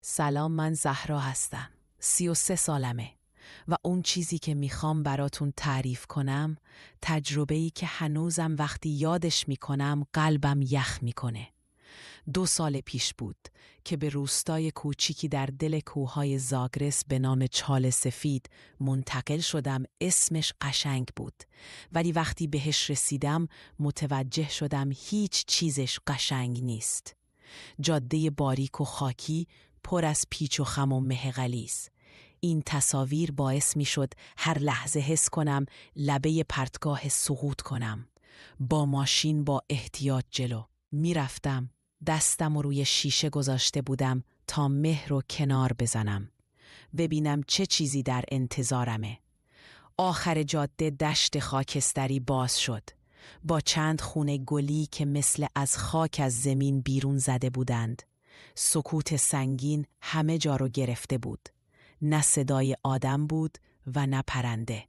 سلام، من زهرا هستم. 33 سالمه و اون چیزی که میخوام براتون تعریف کنم تجربه‌ای که هنوزم وقتی یادش میکنم قلبم یخ میکنه. 2 سال پیش بود که به روستای کوچیکی در دل کوههای زاگرس به نام چال سفید منتقل شدم. اسمش قشنگ بود، ولی وقتی بهش رسیدم متوجه شدم هیچ چیزش قشنگ نیست. جاده باریک و خاکی پر از پیچ و خم و مه غلیظ. این تصاویر باعث می شد هر لحظه حس کنم لبه پرتگاه سقوط کنم. با ماشین با احتیاط جلو می رفتم. دستم روی شیشه گذاشته بودم تا مه رو کنار بزنم، ببینم چه چیزی در انتظارمه. آخر جاده دشت خاکستری باز شد با چند خونه گلی که مثل از خاک از زمین بیرون زده بودند. سکوت سنگین همه جا رو گرفته بود. نه صدای آدم بود و نه پرنده،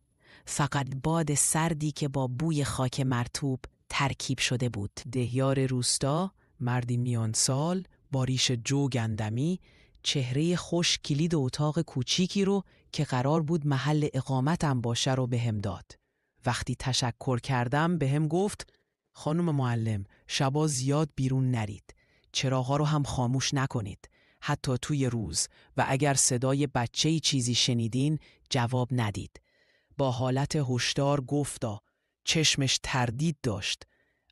فقط باد سردی که با بوی خاک مرطوب ترکیب شده بود. دهیار روستا، مردی میان سال با ریش جو گندمی، چهره خوش کلید اتاق کوچیکی رو که قرار بود محل اقامتم باشه رو بهم داد. وقتی تشکر کردم بهم گفت خانم معلم، شبا زیاد بیرون نرید. چراغا رو هم خاموش نکنید، حتی توی روز، و اگر صدای بچه‌ای چیزی شنیدین جواب ندید. با حالت هشدار گفتا. چشمش تردید داشت،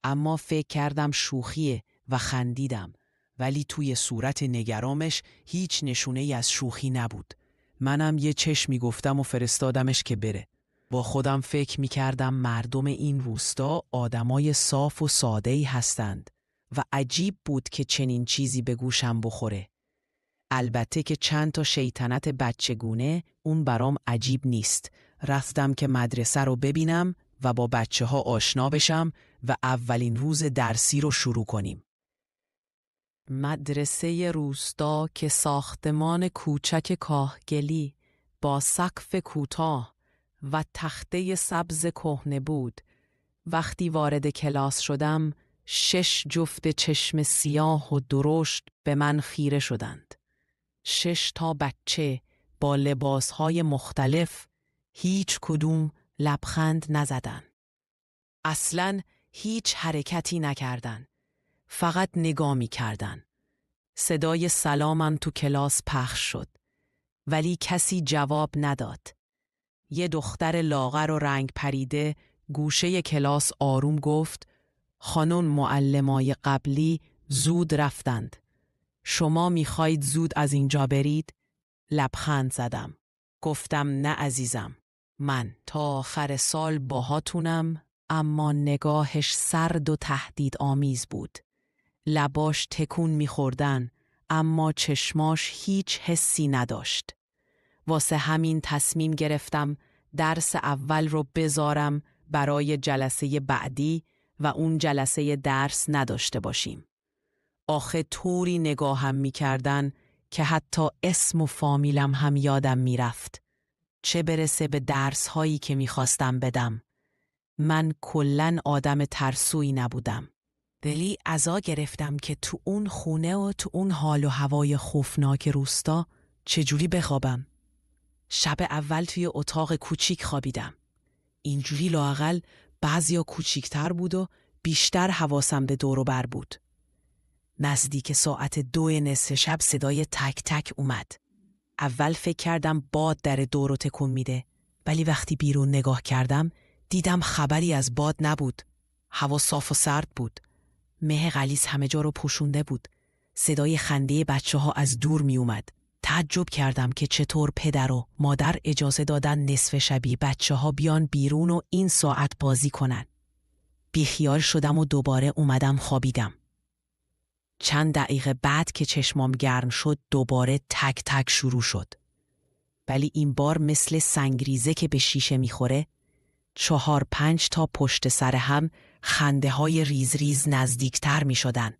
اما فکر کردم شوخیه و خندیدم، ولی توی صورت نگرامش هیچ نشونه‌ای از شوخی نبود. منم یه چشمی گفتم و فرستادمش که بره. با خودم فکر می‌کردم مردم این روستا آدمای صاف و ساده‌ای هستند و عجیب بود که چنین چیزی به گوشم بخوره. البته که چند تا شیطنت بچگونه اون برام عجیب نیست. رفتم که مدرسه رو ببینم و با بچه‌ها آشنا بشم و اولین روز درسی رو شروع کنیم. مدرسه روستا که ساختمان کوچک کاهگلی با سقف کوتاه و تخته سبز کهنه بود. وقتی وارد کلاس شدم 6 جفت چشم سیاه و درشت به من خیره شدند. 6 تا بچه با لباسهای مختلف، هیچ کدوم لبخند نزدن. اصلاً هیچ حرکتی نکردن، فقط نگاه می کردن. صدای سلامم تو کلاس پخش شد، ولی کسی جواب نداد. یه دختر لاغر و رنگ پریده گوشه کلاس آروم گفت خانم معلمای قبلی زود رفتند. شما میخواید زود از اینجا برید؟ لبخند زدم. گفتم نه عزیزم، من تا آخر سال باهاتونم. اما نگاهش سرد و تهدید آمیز بود. لباش تکون میخوردن، اما چشماش هیچ حسی نداشت. واسه همین تصمیم گرفتم درس اول رو بذارم برای جلسه بعدی و اون جلسه درس نداشته باشیم. آخه طوری نگاهم می‌کردن که حتی اسم و فامیلم هم یادم میرفت. چه برسه به درس هایی که میخواستم بدم. من کلن آدم ترسویی نبودم. دلی عزا گرفتم که تو اون خونه و تو اون حال و هوای خوفناک روستا چجوری بخوابم. شب اول توی اتاق کوچیک خوابیدم. اینجوری لااقل بعضیا کوچیکتر بود و بیشتر حواسم به دور و بر بود. نزدیک ساعت 2 نصف شب صدای تک تک اومد. اول فکر کردم باد در دور رو تکون میده، ولی وقتی بیرون نگاه کردم دیدم خبری از باد نبود. هوا صاف و سرد بود. مه غلیظ همه جا رو پوشونده بود. صدای خنده بچه‌ها از دور می اومد. تعجب کردم که چطور پدر و مادر اجازه دادن نصف شبی بچه‌ها بیان بیرون و این ساعت بازی کنن. بیخیال شدم و دوباره اومدم خوابیدم. چند دقیقه بعد که چشمام گرم شد دوباره تک تک شروع شد. ولی این بار مثل سنگریزه که به شیشه میخوره 4-5 تا پشت سر هم خنده های ریز ریز نزدیکتر می شدن.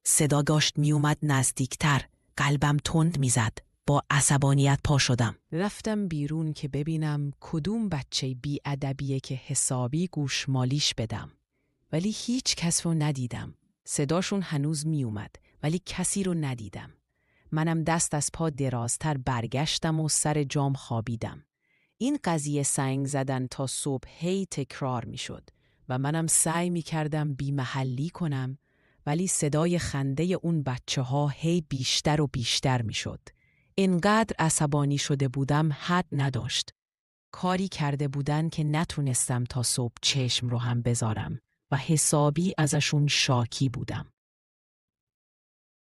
صدا داشت می اومد نزدیکتر. قلبم تند می زد. با عصبانیت پا شدم. رفتم بیرون که ببینم کدوم بچه بی ادبیه که حسابی گوشمالیش بدم. ولی هیچ کس رو ندیدم. صداشون هنوز می اومد ولی کسی رو ندیدم. منم دست از پا درازتر برگشتم و سر جام خوابیدم. این قضیه سنگ زدن تا صبح هی تکرار می شد و منم سعی می کردم بی محلی کنم، ولی صدای خنده اون بچه ها هی بیشتر و بیشتر می شد. اینقدر عصبانی شده بودم حد نداشت. کاری کرده بودن که نتونستم تا صبح چشم رو هم بذارم و حسابی ازشون شاکی بودم.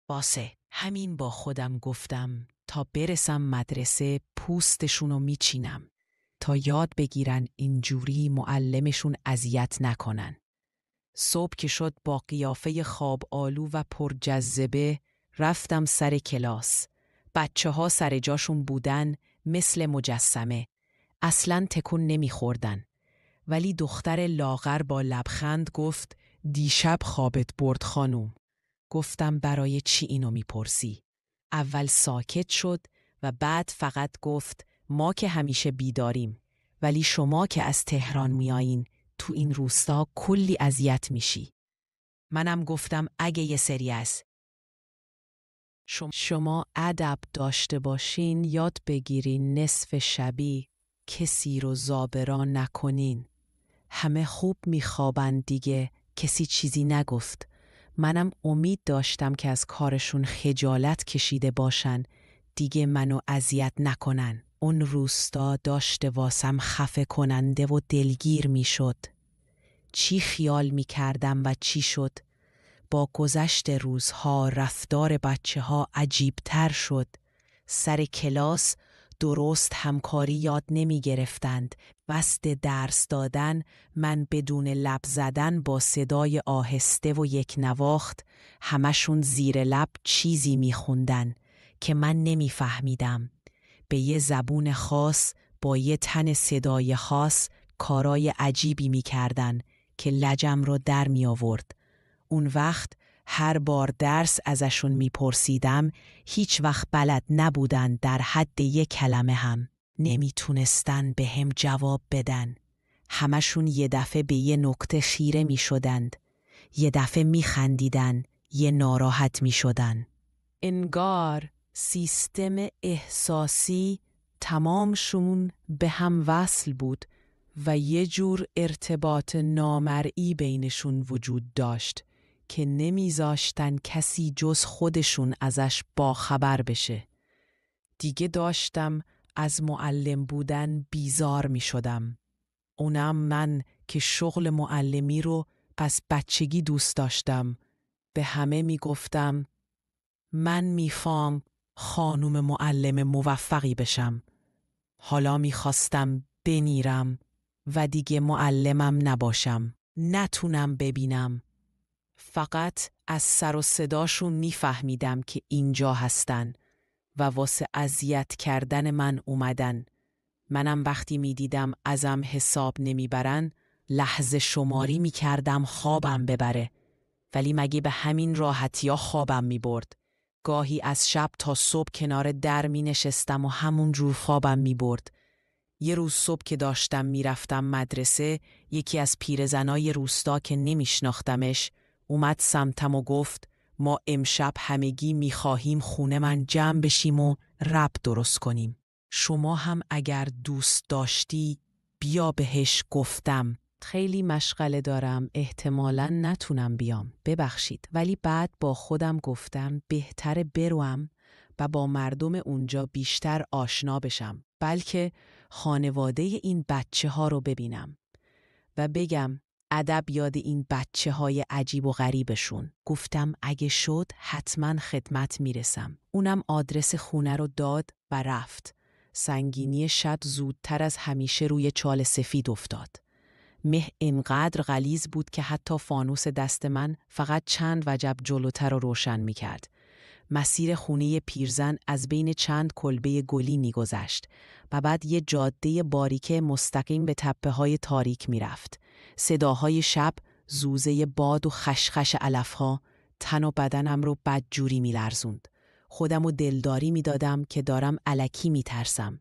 واسه همین با خودم گفتم تا برسم مدرسه پوستشونو میچینم تا یاد بگیرن اینجوری معلمشون اذیت نکنن. صبح که شد با قیافه خواب آلو و پرجذبه رفتم سر کلاس. بچه ها سر جاشون بودن مثل مجسمه. اصلاً تکون نمیخوردن. ولی دختر لاغر با لبخند گفت دیشب خوابت برد خانوم. گفتم برای چی اینو میپرسی؟ اول ساکت شد و بعد فقط گفت ما که همیشه بیداریم، ولی شما که از تهران میایین تو این روستا کلی اذیت میشی. منم گفتم اگه یه سری از شما ادب داشته باشین یاد بگیرین نصف شبی کسی رو زابران نکنین. همه خوب میخوابن دیگه، کسی چیزی نگفت. منم امید داشتم که از کارشون خجالت کشیده باشن دیگه منو اذیت نکنن. اون روستا داشته واسم خفه کننده و دلگیر میشد. چی خیال میکردم و چی شد؟ با گذشت روزها رفتار بچه ها عجیب تر شد. سر کلاس درست همکاری یاد نمی گرفتند. وسط درس دادن من بدون لب زدن با صدای آهسته و یک نواخت همشون زیر لب چیزی می خوندن که من نمی فهمیدم. به یه زبون خاص با یه تن صدای خاص کارای عجیبی می کردن که لجم رو در می آورد. اون وقت هر بار درس ازشون میپرسیدم هیچ وقت بلد نبودن در حد یک کلمه هم. نمیتونستن به هم جواب بدن. همشون یه دفعه به یه نکته خیره میشدند. یه دفعه میخندیدن. یه ناراحت میشدن. انگار سیستم احساسی تمامشون به هم وصل بود و یه جور ارتباط نامرئی بینشون وجود داشت که نمیذاشتن کسی جز خودشون ازش باخبر بشه. دیگه داشتم از معلم بودن بیزار می شدم. اونم من که شغل معلمی رو پس بچگی دوست داشتم. به همه می گفتم من میخوام خانوم معلم موفقی بشم. حالا میخواستم بمیرم و دیگه معلمم نباشم. نتونم ببینم. فقط از سر و صداشون میفهمیدم که اینجا هستن و واسه اذیت کردن من اومدن. منم وقتی میدیدم ازم حساب نمیبرن لحظه شماری میکردم خوابم ببره. ولی مگه به همین راحتیا خوابم میبرد؟ گاهی از شب تا صبح کنار در می نشستم و همون جور خوابم می برد. یه روز صبح که داشتم می رفتم مدرسه، یکی از پیرزنای روستا که نمی شناختمش اومد سمتم و گفت ما امشب همگی می خواهیم خونه من جمع بشیم و رب درست کنیم. شما هم اگر دوست داشتی بیا بهش. گفتم خیلی مشغله دارم، احتمالاً نتونم بیام، ببخشید. ولی بعد با خودم گفتم بهتره بروم و با مردم اونجا بیشتر آشنا بشم، بلکه خانواده این بچه ها رو ببینم و بگم ادب یاد این بچه های عجیب و غریبشون. گفتم اگه شد حتما خدمت میرسم. اونم آدرس خونه رو داد و رفت. سنگینی شب زودتر از همیشه روی چال سفید افتاد. مه اینقدر غلیظ بود که حتی فانوس دست من فقط چند وجب جلوتر رو روشن می کرد. مسیر خونه پیرزن از بین چند کلبه گلی می گذشت و بعد یه جاده باریکه مستقیم به تپه های تاریک می رفت. صداهای شب، زوزه باد و خشخش علفها تن و بدنم رو بدجوری می لرزوند. خودم رو دلداری می دادم که دارم الکی می ترسم.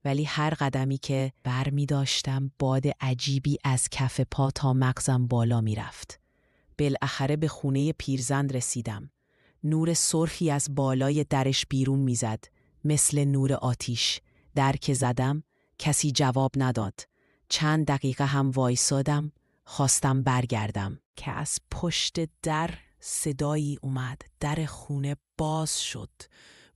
ولی هر قدمی که بر می داشتم باد عجیبی از کف پا تا مغزم بالا می رفت. بالاخره به خونه پیرزن رسیدم. نور سرخی از بالای درش بیرون میزد، مثل نور آتیش. در که زدم کسی جواب نداد. چند دقیقه هم وایسادم، خواستم برگردم که از پشت در صدایی اومد. در خونه باز شد.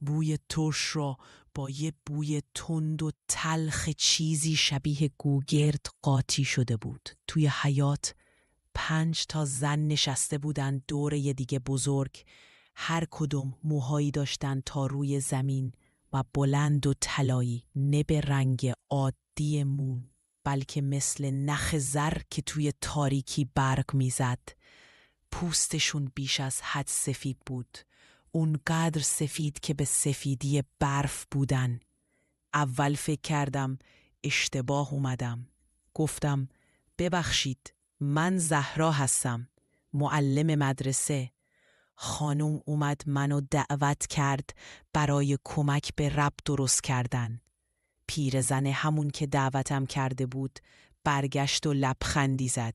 بوی ترش را با یه بوی تند و تلخ چیزی شبیه گوگرد قاطی شده بود. توی حیاط 5 زن نشسته بودن دور یه دیگه بزرگ. هر کدوم موهایی داشتن تا روی زمین و بلند و طلایی، نه به رنگ عادی مو، بلکه مثل نخ زر که توی تاریکی برق میزد. پوستشون بیش از حد سفید بود، اونقدر سفید که به سفیدی برف بودن. اول فکر کردم اشتباه اومدم. گفتم ببخشید، من زهرا هستم، معلم مدرسه. خانم اومد منو دعوت کرد برای کمک به رب درست کردن. پیرزن همون که دعوتم کرده بود برگشت و لبخندی زد.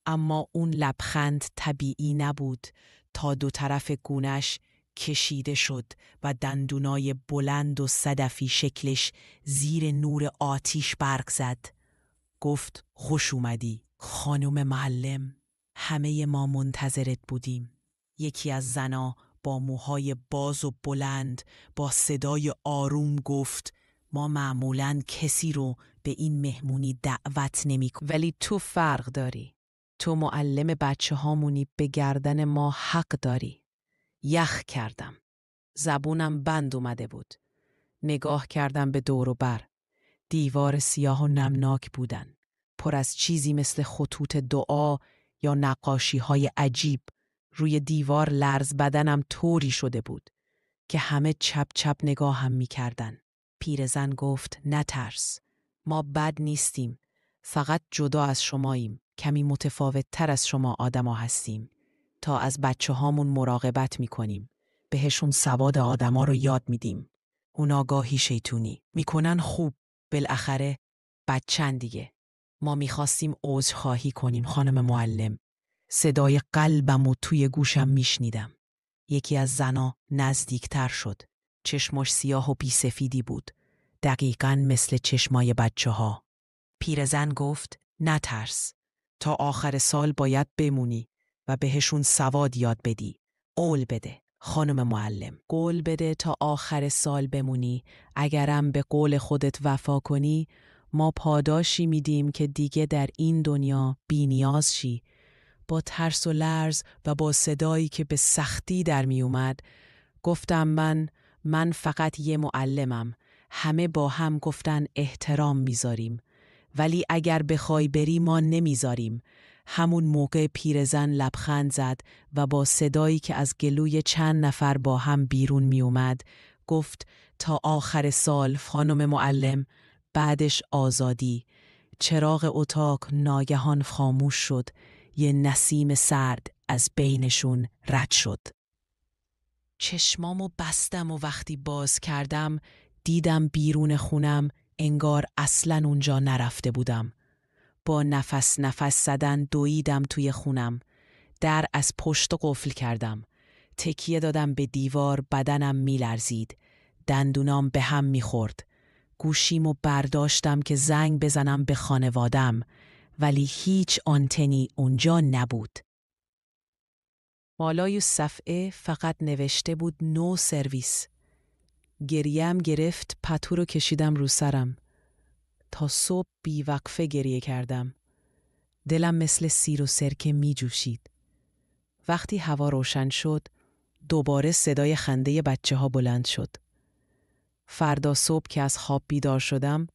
اما اون لبخند طبیعی نبود. تا 2 طرف گونش کشیده شد و دندونای بلند و صدفی شکلش زیر نور آتیش برق زد. گفت خوش اومدی خانم معلم، همه ما منتظرت بودیم. یکی از زنا با موهای باز و بلند با صدای آروم گفت ما معمولاً کسی رو به این مهمونی دعوت نمی‌کنیم، ولی تو فرق داری. تو معلم بچه هامونی، به گردن ما حق داری. یخ کردم. زبونم بند اومده بود. نگاه کردم به دور و بر. دیوار سیاه و نمناک بودن، پر از چیزی مثل خطوط دعا یا نقاشی های عجیب. روی دیوار لرز بدنم طوری شده بود که همه چپ چپ نگاهم می کردن. پیرزن گفت نترس، ما بد نیستیم، فقط جدا از شماییم. کمی متفاوت تر از شما آدما هستیم. تا از بچه هامون مراقبت می کنیم. بهشون سواد آدما رو یاد میدیم. اونا گاهی شیطونی میکنن، خوب بالاخره بچن دیگه. ما میخواستیم عذرخواهی کنیم خانم معلم. صدای قلبم و توی گوشم میشنیدم. یکی از زنا نزدیکتر شد. چشمش سیاه و بی سفیدی بود، دقیقاً مثل چشمای بچه ها. پیرزن گفت نترس، تا آخر سال باید بمونی و بهشون سواد یاد بدی. قول بده خانم معلم، قول بده تا آخر سال بمونی. اگرم به قول خودت وفا کنی، ما پاداشی میدیم که دیگه در این دنیا بی نیاز شی. با ترس و لرز و با صدایی که به سختی در می اومد گفتم من فقط یه معلمم. همه با هم گفتن احترام میذاریم، ولی اگر بخوای بری ما نمیذاریم. همون موقع پیرزن لبخند زد و با صدایی که از گلوی چند نفر با هم بیرون می اومد گفت تا آخر سال خانم معلم، بعدش آزادی. چراغ اتاق ناگهان خاموش شد. یه نسیم سرد از بینشون رد شد. چشمامو بستم و وقتی باز کردم دیدم بیرون خونم انگار اصلاً اونجا نرفته بودم. با نفس زدن دویدم توی خونم. در از پشت قفل کردم. تکیه دادم به دیوار، بدنم میلرزید. دندونام به هم میخورد. گوشیمو برداشتم که زنگ بزنم به خانوادم، ولی هیچ آنتنی اونجا نبود. بالای صفحه فقط نوشته بود نو سرویس. گریم گرفت، پتو رو کشیدم رو سرم. تا صبح بیوقفه گریه کردم. دلم مثل سیر و سرکه می جوشید. وقتی هوا روشن شد دوباره صدای خنده بچه ها بلند شد. فردا صبح که از خواب بیدار شدم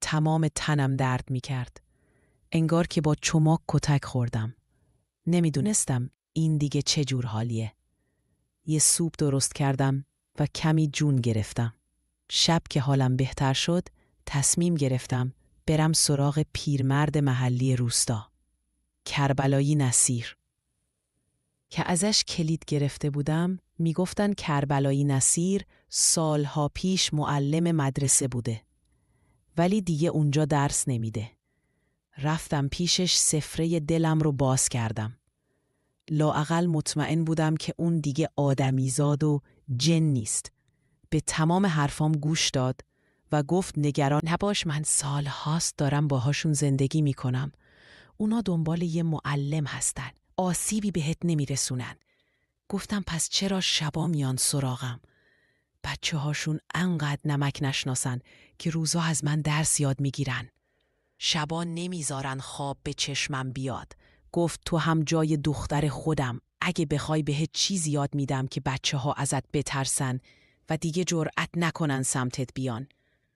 تمام تنم درد می کرد. انگار که با چماق کتک خوردم. نمیدونستم این دیگه چه جور حالیه. یه سوپ درست کردم و کمی جون گرفتم. شب که حالم بهتر شد تصمیم گرفتم برم سراغ پیرمرد محلی روستا، کربلایی نصیر. که ازش کلید گرفته بودم میگفتن کربلایی نصیر سالها پیش معلم مدرسه بوده، ولی دیگه اونجا درس نمیده. رفتم پیشش، سفره دلم رو باز کردم. لااقل مطمئن بودم که اون دیگه آدمیزاد و جن نیست. به تمام حرفام گوش داد و گفت نگران نباش، من سالهاست دارم باهاشون زندگی میکنم. اونا دنبال یه معلم هستن. آسیبی بهت نمیرسونن. گفتم پس چرا شبا میان سراغم؟ بچه هاشون انقدر نمک نشناسن که روزا از من درس یاد میگیرن. شبا نمیذارن خواب به چشمم بیاد. گفت تو هم جای دختر خودم. اگه بخوای بهت چیزی یاد میدم که بچه ها ازت بترسن و دیگه جرأت نکنن سمتت بیان.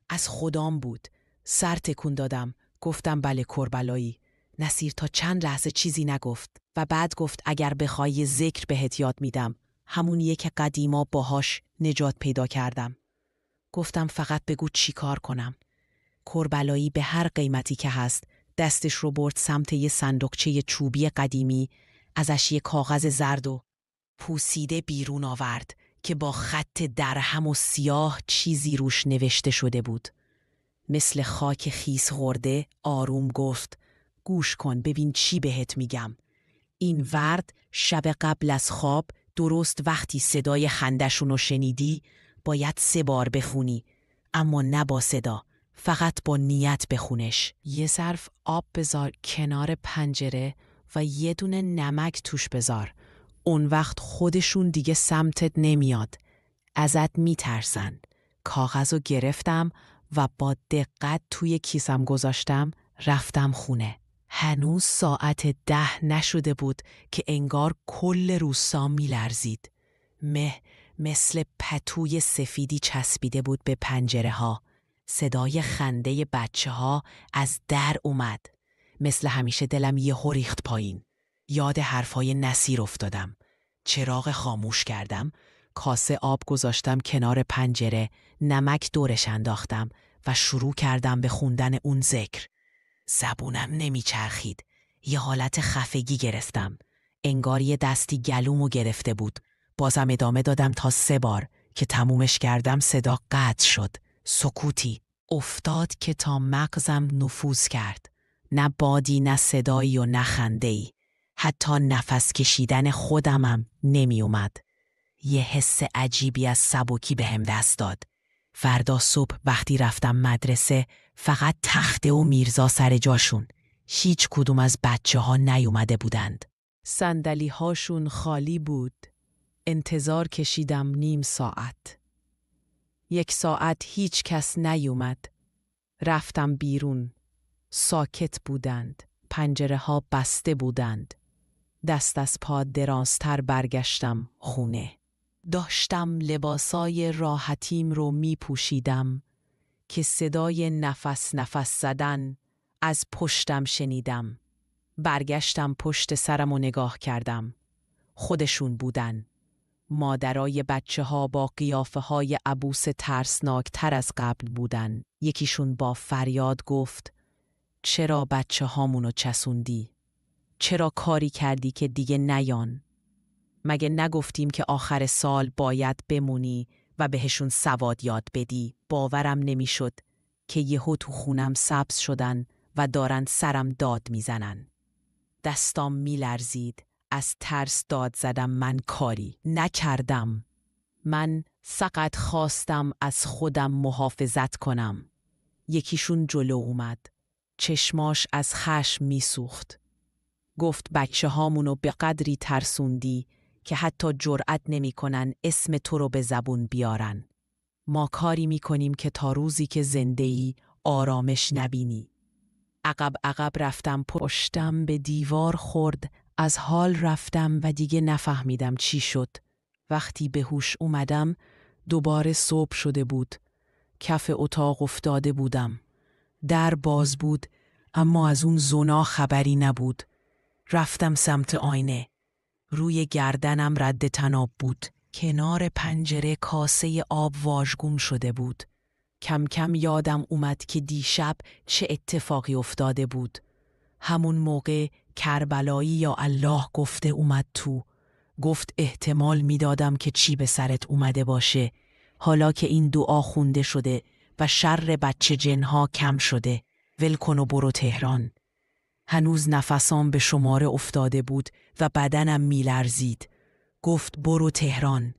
از خدام بود. سر تکون دادم. گفتم بله کربلایی. نصیر تا چند لحظه چیزی نگفت و بعد گفت اگر بخوای یه ذکر بهت یاد میدم. همونیه که قدیما باهاش نجات پیدا کردم. گفتم فقط بگو چی کار کنم. کربلایی به هر قیمتی که هست دستش رو برد سمت یه صندوقچه چوبی قدیمی، ازش یه کاغذ زرد و پوسیده بیرون آورد که با خط درهم و سیاه چیزی روش نوشته شده بود. مثل خاک خیس خورده آروم گفت گوش کن ببین چی بهت میگم. این ورد شب قبل از خواب درست وقتی صدای خندشون رو شنیدی باید 3 بار بخونی، اما نه با صدا، فقط با نیت بخونش. یه ظرف آب بذار کنار پنجره و یه دونه نمک توش بذار. اون وقت خودشون دیگه سمتت نمیاد. ازت میترسن. کاغذو گرفتم و با دقت توی کیسم گذاشتم. رفتم خونه. هنوز ساعت 10 نشده بود که انگار کل روستا میلرزید. مه مثل پتوی سفیدی چسبیده بود به پنجره ها. صدای خنده بچه ها از در اومد. مثل همیشه دلم یهو ریخت پایین. یاد حرفای نصیر افتادم. چراغ خاموش کردم. کاسه آب گذاشتم کنار پنجره. نمک دورش انداختم و شروع کردم به خوندن اون ذکر. زبونم نمیچرخید. یه حالت خفگی گرفتم. انگار یه دستی گلومو گرفته بود. بازم ادامه دادم تا 3 بار که تمومش کردم. صدا قطع شد. سکوتی افتاد که تا مغزم نفوذ کرد. نه بادی، نه صدایی و نه خنده‌ای. حتی نفس کشیدن خودمم نمی اومد. یه حس عجیبی از سبکی بهم دست داد. فردا صبح وقتی رفتم مدرسه فقط تخته و میرزا سر جاشون. هیچ کدوم از بچه ها نیومده بودند. صندلی هاشون خالی بود. انتظار کشیدم 1/2 ساعت. 1 ساعت هیچ کس نیومد. رفتم بیرون. ساکت بودند. پنجره ها بسته بودند. دست از پا درازتر برگشتم خونه. داشتم لباسای راحتیم رو می پوشیدم که صدای نفس زدن از پشتم شنیدم. برگشتم پشت سرم و نگاه کردم. خودشون بودن. مادرای بچه ها با قیافه های عبوس ترسناک تر از قبل بودن. یکیشون با فریاد گفت چرا بچه هامونو چسوندی؟ چرا کاری کردی که دیگه نیان؟ مگه نگفتیم که آخر سال باید بمونی و بهشون سواد یاد بدی؟ باورم نمیشد که یهو تو خونم سبز شدن و دارن سرم داد میزنن. دستام میلرزید. از ترس داد زدم من کاری نکردم. من فقط خواستم از خودم محافظت کنم. یکیشون جلو اومد. چشماش از خشم میسوخت. گفت بچه هامونو به قدری ترسوندی که حتی جرأت نمی کنن اسم تو رو به زبون بیارن. ما کاری می کنیم که تا روزی که زنده‌ای آرامش نبینی. عقب رفتم. پشتم به دیوار خورد. از حال رفتم و دیگه نفهمیدم چی شد. وقتی به هوش اومدم دوباره صبح شده بود. کف اتاق افتاده بودم. در باز بود اما از اون زنا خبری نبود. رفتم سمت آینه. روی گردنم رد تناب بود. کنار پنجره کاسه آب واژگون شده بود. کم کم یادم اومد که دیشب چه اتفاقی افتاده بود. همون موقع کربلایی یا الله گفته اومد تو. گفت احتمال میدادم که چی به سرت اومده باشه. حالا که این دعا خونده شده و شر بچه جنها کم شده، ول کن و برو تهران. هنوز نفسام به شماره افتاده بود و بدنم میلرزید. گفت برو تهران.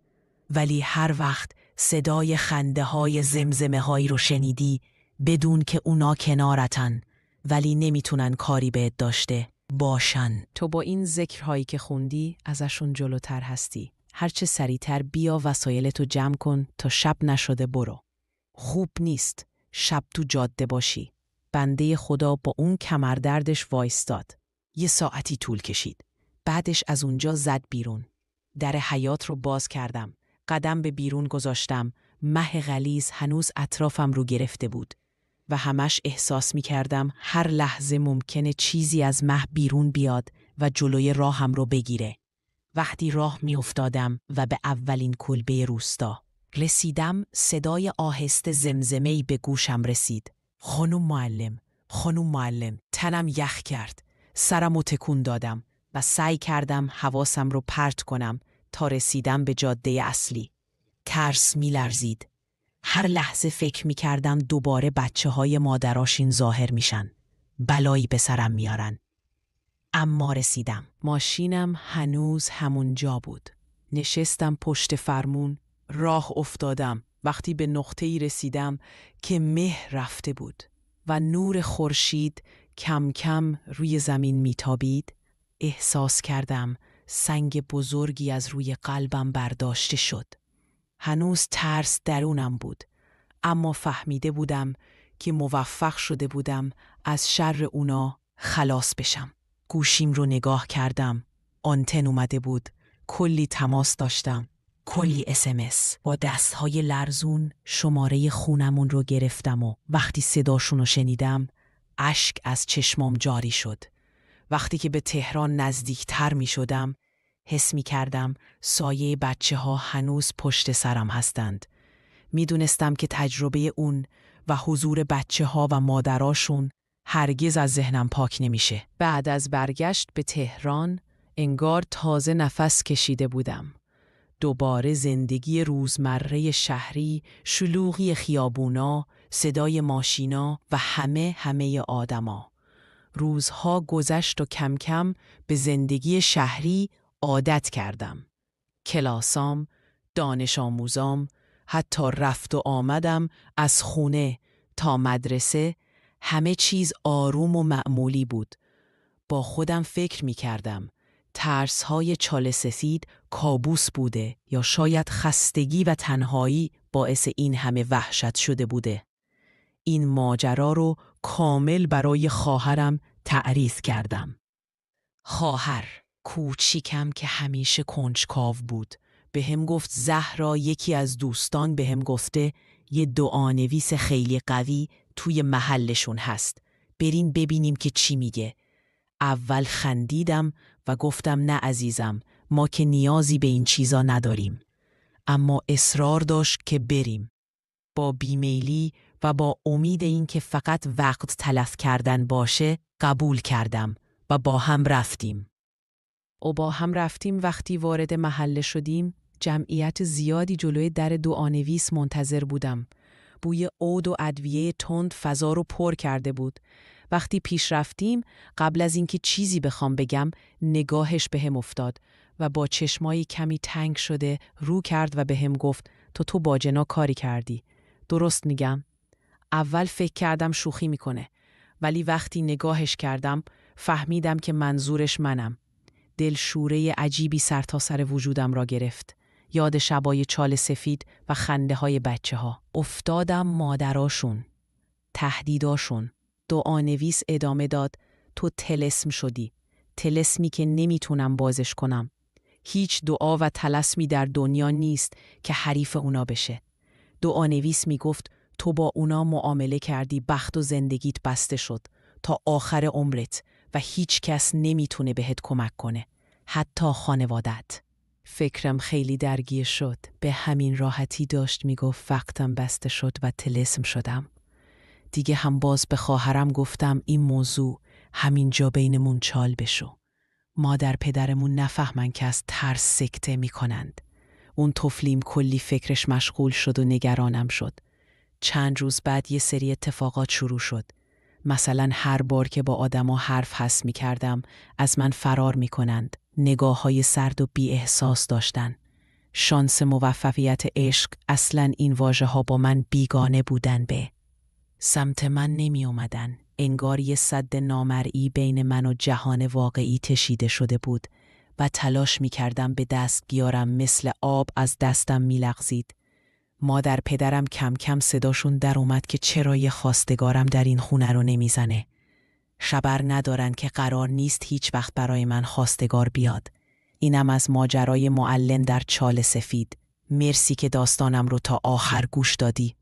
ولی هر وقت صدای خنده های زمزمه هایی رو شنیدی بدون که اونا کنارتن ولی نمیتونن کاری بهت داشته باشن. تو با این ذکرهایی که خوندی ازشون جلوتر هستی. هرچه سریعتر بیا وسایلتو جمع کن تا شب نشده برو. خوب نیست شب تو جاده باشی. بنده خدا با اون کمردردش وایستاد. 1 ساعتی طول کشید. بعدش از اونجا زد بیرون. در حیاط رو باز کردم. قدم به بیرون گذاشتم. مه غلیظ هنوز اطرافم رو گرفته بود و همش احساس می کردم هر لحظه ممکنه چیزی از مه بیرون بیاد و جلوی راهم رو بگیره. وقتی راه می افتادم و به اولین کلبه روستا رسیدم صدای آهسته زمزمه‌ای به گوشم رسید. خانم معلم، خانم معلم. تنم یخ کرد. سرمو تکون دادم و سعی کردم حواسم رو پرت کنم تا رسیدم به جاده اصلی. ترس می لرزید. هر لحظه فکر می کردم دوباره بچه‌های مادراشین ظاهر میشن. بلایی به سرم میارن. اما رسیدم. ماشینم هنوز همون جا بود. نشستم پشت فرمون. راه افتادم. وقتی به نقطه‌ای رسیدم که مه رفته بود و نور خورشید کم کم روی زمین میتابید، احساس کردم سنگ بزرگی از روی قلبم برداشته شد. هنوز ترس درونم بود، اما فهمیده بودم که موفق شده بودم از شر اونا خلاص بشم. گوشیم رو نگاه کردم. آنتن اومده بود. کلی تماس داشتم. کلی SMS. با دستهای لرزون شماره خونمون رو گرفتم و وقتی صداشون رو شنیدم اشک از چشمام جاری شد. وقتی که به تهران نزدیکتر می شدم حس می کردم سایه بچه ها هنوز پشت سرم هستند. می دونستم که تجربه اون و حضور بچه ها و مادراشون هرگز از ذهنم پاک نمیشه. بعد از برگشت به تهران انگار تازه نفس کشیده بودم. دوباره زندگی روزمره شهری، شلوغی خیابونا، صدای ماشینا و همه آدما. روزها گذشت و کم کم به زندگی شهری عادت کردم. کلاسام، دانش آموزام، حتی رفت و آمدم از خونه تا مدرسه، همه چیز آروم و معمولی بود. با خودم فکر می کردم ترس‌های چاله سفید کابوس بوده یا شاید خستگی و تنهایی باعث این همه وحشت شده بوده. این ماجرا رو کامل برای خواهرم تعریف کردم. خواهر کوچیکم که همیشه کنجکاو بود به هم گفت زهرا یکی از دوستان به هم گفته یه دعانویس خیلی قوی توی محلشون هست. بریم ببینیم که چی میگه. اول خندیدم و گفتم نه عزیزم، ما که نیازی به این چیزا نداریم. اما اصرار داشت که بریم. با بیمیلی و با امید این که فقط وقت تلف کردن باشه قبول کردم و با هم رفتیم. وقتی وارد محله شدیم جمعیت زیادی جلوی در دعانویس منتظر بودم. بوی عود و ادویه تند فضا رو پر کرده بود. وقتی پیش رفتیم قبل از اینکه چیزی بخوام بگم نگاهش به هم افتاد و با چشمایی کمی تنگ شده رو کرد و به هم گفت تو با جنا کاری کردی. درست میگم؟ اول فکر کردم شوخی میکنه ولی وقتی نگاهش کردم فهمیدم که منظورش منم. دلشوره عجیبی سر تا سر وجودم را گرفت. یاد شبای چال سفید و خنده های بچه ها. افتادم مادراشون. تهدیداشون. دعانویس ادامه داد تو طلسم شدی. طلسمی که نمیتونم بازش کنم. هیچ دعا و طلسمی در دنیا نیست که حریف اونا بشه. دعانویس میگفت تو با اونا معامله کردی بخت و زندگیت بسته شد تا آخر عمرت و هیچ کس نمیتونه بهت کمک کنه. حتی خانوادت. فکرم خیلی درگیر شد. به همین راحتی داشت میگفت وقتم بسته شد و طلسم شدم. دیگه هم باز به خواهرم گفتم این موضوع همینجا بینمون چال بشو. مادر پدرمون نفهمن که از ترس سکته میکنند. اون طفلیم کلی فکرش مشغول شد و نگرانم شد. چند روز بعد یه سری اتفاقات شروع شد. مثلا هر بار که با آدما حرف حس می کردم از من فرار می کنند. نگاه های سرد و بی احساس داشتن. شانس موفقیت عشق اصلا این واژه ها با من بیگانه بودن. به سمت من نمی اومدن. انگار یه سد نامرئی بین من و جهان واقعی تشیده شده بود و تلاش می کردم به دست بیارم، مثل آب از دستم می لغزید. مادر پدرم کم کم صداشون در اومد که چرا یه خواستگارم در این خونه رو نمیزنه. خبر ندارن که قرار نیست هیچ وقت برای من خواستگار بیاد. اینم از ماجرای معلم در چال سفید. مرسی که داستانم رو تا آخر گوش دادی.